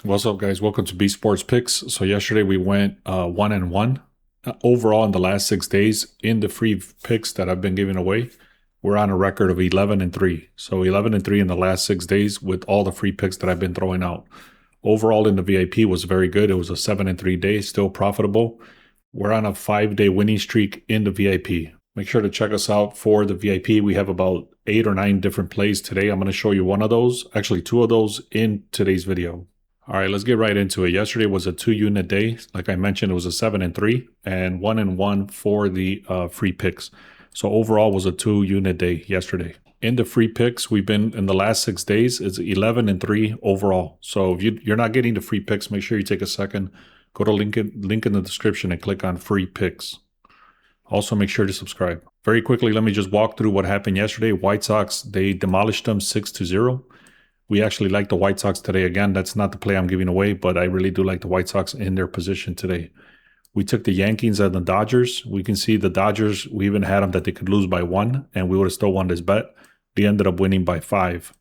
What's up, guys? Welcome to B Sports Picks. So yesterday we went 1-1 overall in the last 6 days in the free picks that I've been giving away. We're on a record of 11-3. So 11-3 in the last 6 days with all the free picks that I've been throwing out. Overall in the VIP was very good. It was a 7-3 day, still profitable. We're on a 5-day winning streak in the VIP. Make sure to check us out for the VIP. We have about 8 or 9 different plays today. I'm going to show you one of those, actually 2 of those in today's video. All right, let's get right into it. Yesterday was a 2-unit day. Like I mentioned, it was a 7-3 and 1-1 for the free picks. So overall was a 2-unit day yesterday. In the free picks, we've been in the last 6 days, it's 11-3 overall. So if you're not getting the free picks, make sure you take a second, go to link in the description and click on free picks. Also, make sure to subscribe. Very quickly, let me just walk through what happened yesterday. White Sox, they demolished them 6-0. We actually like the White Sox today. Again, that's not the play I'm giving away, but I really do like the White Sox in their position today. We took the Yankees and the Dodgers. We can see the Dodgers, we even had them that they could lose by 1, and we would have still won this bet. They ended up winning by 5.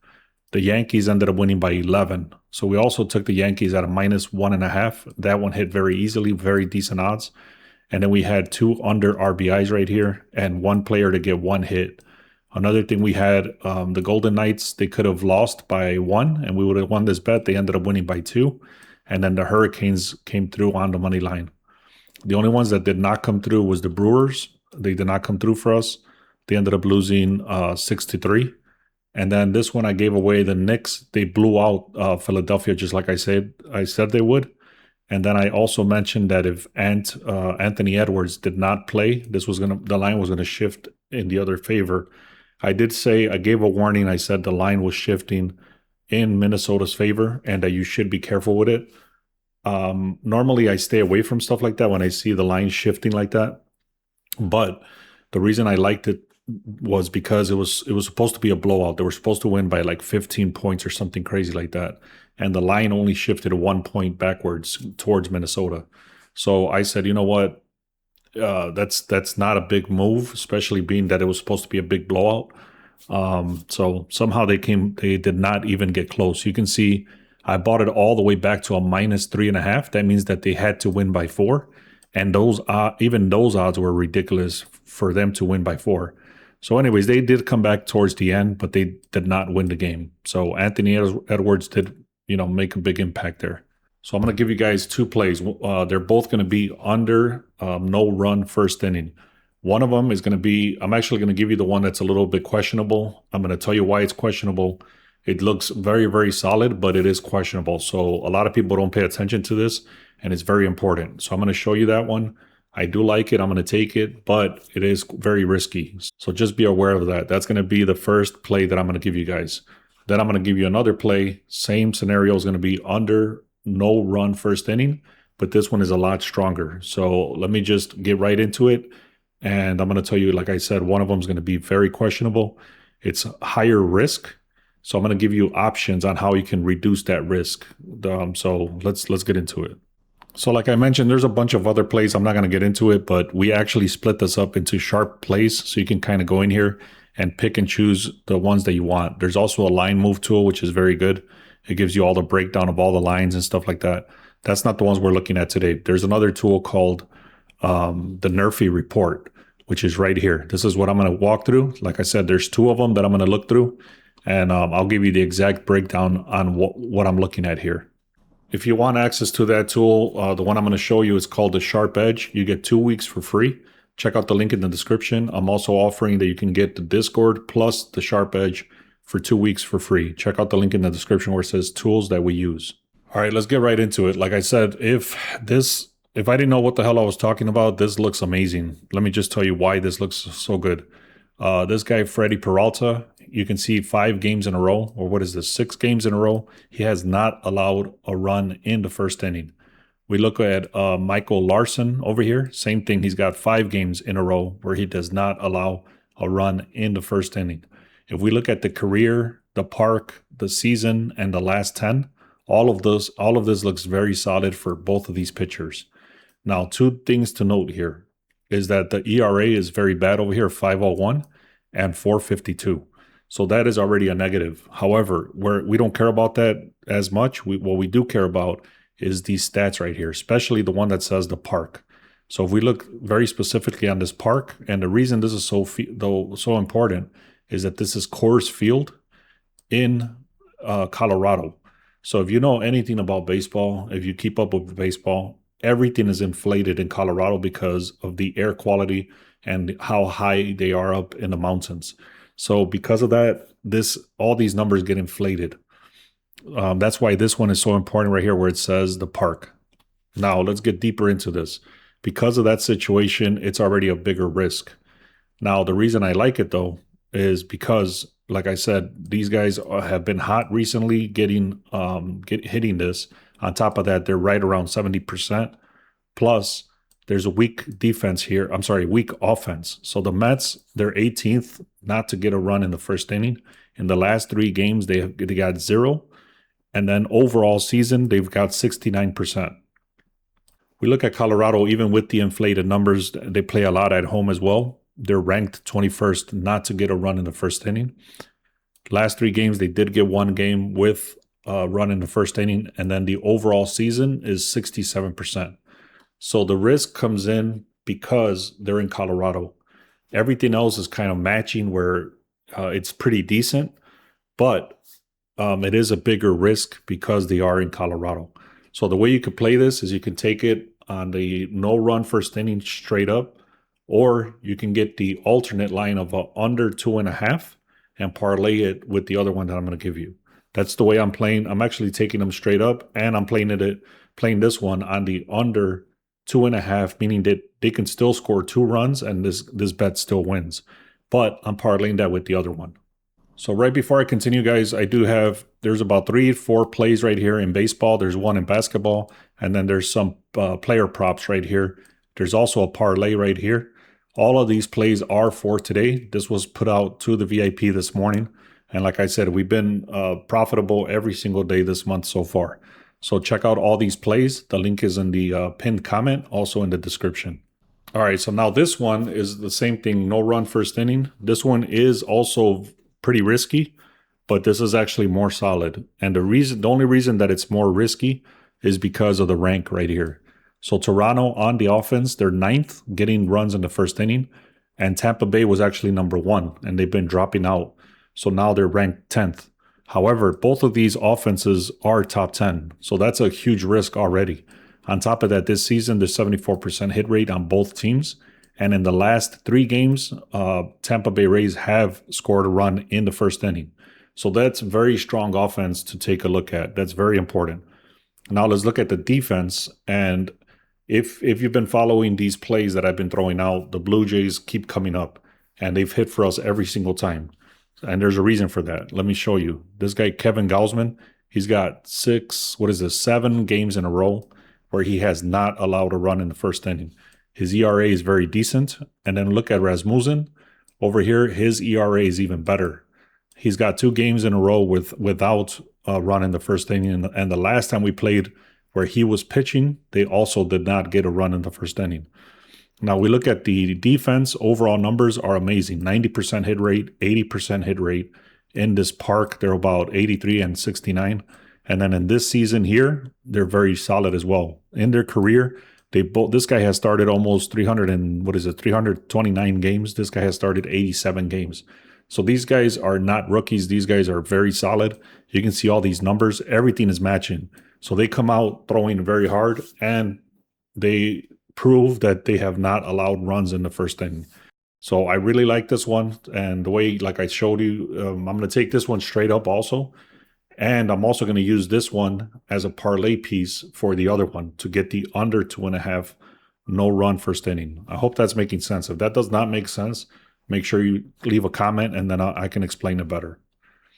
The Yankees ended up winning by 11. So we also took the Yankees at a -1.5. That one hit very easily, very decent odds. And then we had 2 under RBIs right here and 1 player to get 1 hit. Another thing we had, the Golden Knights, they could have lost by 1 and we would have won this bet. They ended up winning by 2. And then the Hurricanes came through on the money line. The only ones that did not come through was the Brewers. They did not come through for us. They ended up losing 6-3. And then this one I gave away, the Knicks. They blew out Philadelphia just like I said they would. And then I also mentioned that if Anthony Edwards did not play, the line was gonna shift in the other favor. I did say, I gave a warning. I said the line was shifting in Minnesota's favor and that you should be careful with it. Normally I stay away from stuff like that when I see the line shifting like that. But the reason I liked it was because it was supposed to be a blowout. They were supposed to win by like 15 points or something crazy like that. And the line only shifted 1 point backwards towards Minnesota. So I said, you know what? That's not a big move, especially being that it was supposed to be a big blowout. So somehow they did not even get close. You can see I bought it all the way back to a -3.5. That means that they had to win by 4. And even those odds were ridiculous for them to win by 4. So anyways, they did come back towards the end, but they did not win the game. So Anthony Edwards did, make a big impact there. So I'm going to give you guys 2 plays. They're both going to be under no run first inning. One of them is going to be, I'm actually going to give you the one that's a little bit questionable. I'm going to tell you why it's questionable. It looks very, very solid, but it is questionable. So a lot of people don't pay attention to this, and it's very important. So I'm going to show you that one. I do like it. I'm going to take it, but it is very risky. So just be aware of that. That's going to be the first play that I'm going to give you guys. Then I'm going to give you another play. Same scenario is going to be under no run first inning, but this one is a lot stronger. So let me just get right into it. And I'm going to tell you, like I said, one of them is going to be very questionable. It's higher risk. So I'm going to give you options on how you can reduce that risk. So let's get into it. So like I mentioned, there's a bunch of other plays. I'm not going to get into it, but we actually split this up into sharp plays. So you can kind of go in here and pick and choose the ones that you want. There's also a line move tool, which is very good. It gives you all the breakdown of all the lines and stuff like that. That's not the ones we're looking at today. There's another tool called the Nerfy report, which is right here. This is what I'm going to walk through. Like I said, there's 2 of them that I'm going to look through, and I'll give you the exact breakdown on what I'm looking at here. If you want access to that tool, the one I'm going to show you is called the Sharp Edge. You get 2 weeks for free. Check out the link in the description. I'm also offering that you can get the Discord plus the Sharp Edge for 2 weeks for free. Check out the link in the description where it says tools that we use. All right, let's get right into it. Like I said, if I didn't know what the hell I was talking about, this looks amazing. Let me just tell you why this looks so good. This guy, Freddie Peralta, you can see 5 games in a row, or what is this, 6 games in a row. He has not allowed a run in the first inning. We look at Michael Larson over here. Same thing. He's got 5 games in a row where he does not allow a run in the first inning. If we look at the career, the park, the season, and the last 10, all of this looks very solid for both of these pitchers. Now, 2 things to note here is that the ERA is very bad over here, 5.01 and 4.52. So that is already a negative. However, we don't care about that as much. What we do care about is these stats right here, especially the one that says the park. So if we look very specifically on this park, and the reason this is so important is that this is Coors Field in Colorado. So if you know anything about baseball, if you keep up with baseball, everything is inflated in Colorado because of the air quality and how high they are up in the mountains. So because of that, all these numbers get inflated. That's why this one is so important right here where it says the park. Now let's get deeper into this. Because of that situation, it's already a bigger risk. Now, the reason I like it though is because, like I said, these guys have been hot recently hitting this. On top of that, they're right around 70%. Plus, there's a weak defense here. I'm sorry, weak offense. So the Mets, they're 18th not to get a run in the first inning. In the last 3 games, they got 0. And then overall season, they've got 69%. We look at Colorado, even with the inflated numbers, they play a lot at home as well. They're ranked 21st not to get a run in the first inning. Last 3 games, they did get 1 game with a run in the first inning, and then the overall season is 67%. So the risk comes in because they're in Colorado. Everything else is kind of matching where it's pretty decent, but it is a bigger risk because they are in Colorado. So the way you could play this is you can take it on the no run first inning straight up, or you can get the alternate line of under 2.5 and parlay it with the other one that I'm going to give you. That's the way I'm playing. I'm actually taking them straight up, and I'm playing this one on the under 2.5, meaning that they can still score 2 runs and this bet still wins. But I'm parlaying that with the other one. So right before I continue, guys, there's about 3-4 plays right here in baseball. There's one in basketball, and then there's some player props right here. There's also a parlay right here. All of these plays are for today. This was put out to the VIP this morning. And like I said, we've been profitable every single day this month so far. So check out all these plays. The link is in the pinned comment, also in the description. All right, so now this one is the same thing, no run first inning. This one is also pretty risky, but this is actually more solid. And the only reason that it's more risky is because of the rank right here. So Toronto on the offense, they're 9th, getting runs in the first inning, and Tampa Bay was actually number 1, and they've been dropping out. So now they're ranked 10th. However, both of these offenses are top 10, so that's a huge risk already. On top of that, this season, there's 74% hit rate on both teams. And in the last 3 games, Tampa Bay Rays have scored a run in the first inning. So that's very strong offense to take a look at. That's very important. Now let's look at the defense. And if you've been following these plays that I've been throwing out, the Blue Jays keep coming up. And they've hit for us every single time. And there's a reason for that. Let me show you. This guy, Kevin Gausman, he's got 7 games in a row where he has not allowed a run in the first inning. His ERA is very decent. And then look at Rasmussen. Over here, his ERA is even better. He's got 2 games in a row without a run in the first inning. And the last time we played where he was pitching, they also did not get a run in the first inning. Now we look at the defense. Overall numbers are amazing. 90% hit rate, 80% hit rate. In this park, they're about 83 and 69. And then in this season here, they're very solid as well. In their career, this guy has started almost 329 games. This guy has started 87 games. So these guys are not rookies. These guys are very solid. You can see all these numbers. Everything is matching. So they come out throwing very hard, and they prove that they have not allowed runs in the first inning. So I really like this one. And the way, like I showed you, I'm going to take this one straight up also. And I'm also going to use this one as a parlay piece for the other one to get the under 2.5 no run first inning. I hope that's making sense. If that does not make sense, make sure you leave a comment and then I can explain it better.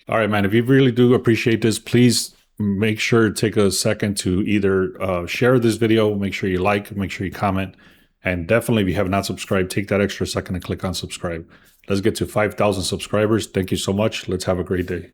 All right, man, if you really do appreciate this, please make sure to take a second to either share this video, make sure you like, make sure you comment, and definitely if you have not subscribed, take that extra second and click on subscribe. Let's get to 5,000 subscribers. Thank you so much. Let's have a great day.